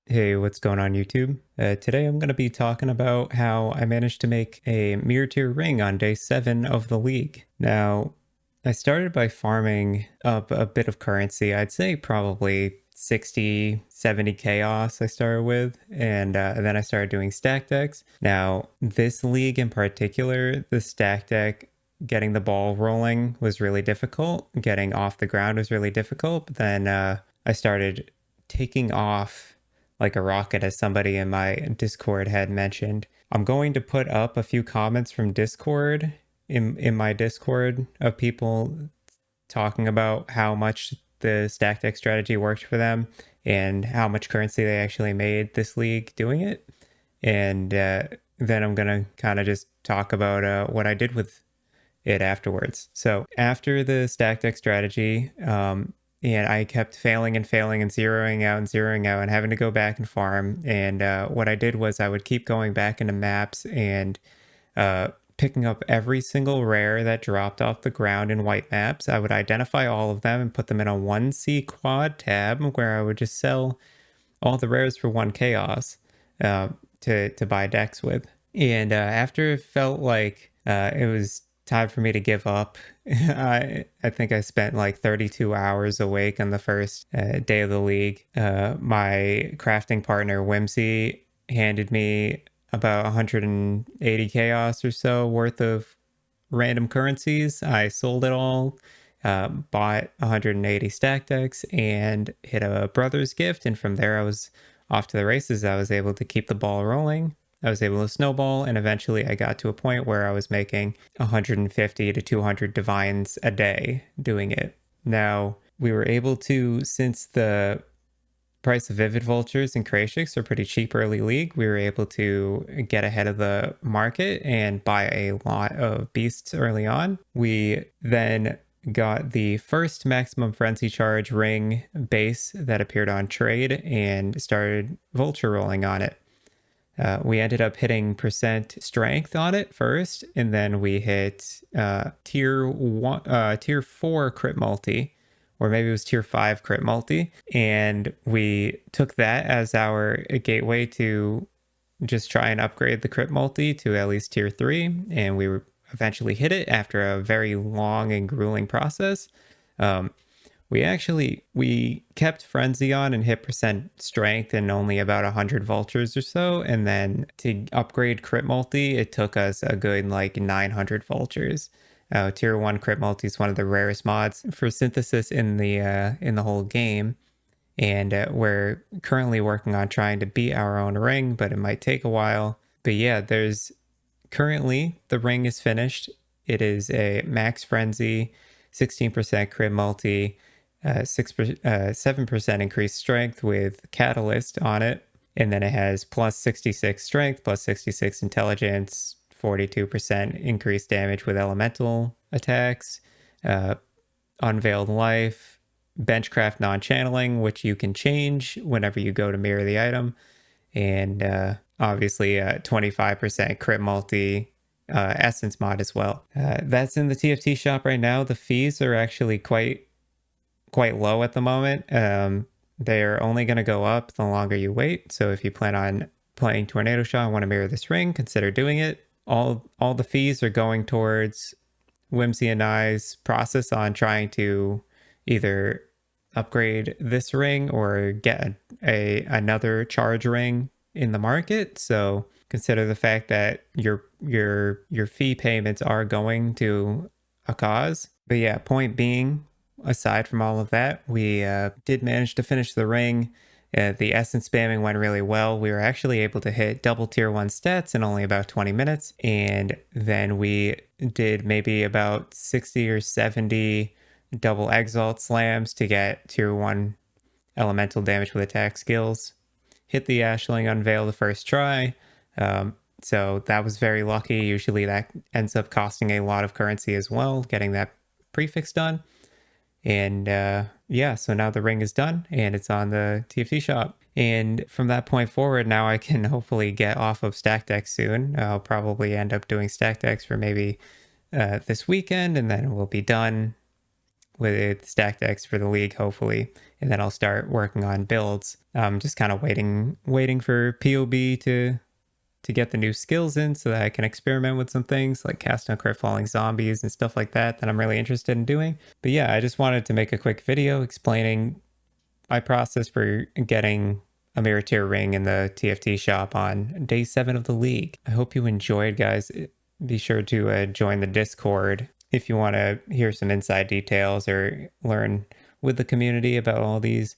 Hey, what's going on YouTube? Today I'm going to be talking about how I managed to make a mirror tier ring on day 7 of the league. Now, I started by farming up a bit of currency. I'd say probably 60, 70 chaos I started with, and then I started doing stack decks. Now, this league in particular, the stack deck, getting the ball rolling was really difficult. Getting off the ground was really difficult, but then I started taking off like a rocket, as somebody in my Discord had mentioned. I'm going to put up a few comments from Discord in my Discord of people talking about how much the stack deck strategy worked for them and how much currency they actually made this league doing it. And then I'm going to kind of just talk about what I did with it afterwards. So after the stack deck strategy, and I kept failing and failing and zeroing out and having to go back and farm. And what I did was I would keep going back into maps and picking up every single rare that dropped off the ground in white maps. I would identify all of them and put them in a 1C quad tab where I would just sell all the rares for 1 chaos uh, to buy decks with. And after it felt like it was time for me to give up, I think I spent like 32 hours awake on the first day of the league. My crafting partner, Wimsi, handed me about 180 chaos or so worth of random currencies. I sold it all, bought 180 stack decks, and hit a brother's gift. And from there, I was off to the races. I was able to keep the ball rolling. I was able to snowball, and eventually I got to a point where I was making 150 to 200 divines a day doing it. Now, we were able to, since the price of Vivid Vultures and Krashix are pretty cheap early league, we were able to get ahead of the market and buy a lot of beasts early on. We then got the first maximum frenzy charge ring base that appeared on trade and started vulture rolling on it. We ended up hitting percent strength on it first, and then we hit tier 4 crit multi, or maybe it was tier 5 crit multi, and we took that as our gateway to just try and upgrade the crit multi to at least tier 3, and we eventually hit it after a very long and grueling process. Um, we kept frenzy on and hit percent strength in only about 100 vultures or so, and then to upgrade crit multi it took us a good like 900 vultures. Tier 1 crit multi is one of the rarest mods for synthesis in the whole game, and we're currently working on trying to beat our own ring, but it might take a while. But yeah, there's currently the ring is finished. It is a max frenzy, 16% crit multi, 7% increased strength with catalyst on it, and then it has plus 66 strength, plus 66 intelligence, 42% increased damage with elemental attacks, uh, unveiled life, benchcraft non-channeling, which you can change whenever you go to mirror the item, and obviously 25% crit multi essence mod as well. That's in the TFT shop right now. The fees are actually quite low at the moment. They're only going to go up the longer you wait. So if you plan on playing Tornado Shot and want to mirror this ring, consider doing it. All the fees are going towards Wimsi and I's process on trying to either upgrade this ring or get another charge ring in the market. So consider the fact that your fee payments are going to a cause. But yeah, point being, aside from all of that, we did manage to finish the ring. The essence spamming went really well. We were actually able to hit double tier 1 stats in only about 20 minutes. And then we did maybe about 60 or 70 double exalt slams to get tier 1 elemental damage with attack skills. Hit the Ashling unveil the first try. So that was very lucky. Usually that ends up costing a lot of currency as well, getting that prefix done. And yeah, so now the ring is done and it's on the TFT shop. And from that point forward, now I can hopefully get off of stack decks soon. I'll probably end up doing stack decks for maybe this weekend, and then we'll be done with stack decks for the league, hopefully, and then I'll start working on builds. Just kind of waiting for POB to get the new skills in so that I can experiment with some things like cast on crit falling zombies and stuff like that I'm really interested in doing. But yeah, I just wanted to make a quick video explaining my process for getting a mirror tier ring in the TFT shop on day 7 of the league. I hope you enjoyed, guys. Be sure to join the Discord if you want to hear some inside details or learn with the community about all these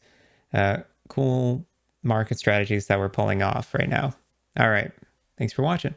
cool market strategies that we're pulling off right now. All right. Thanks for watching.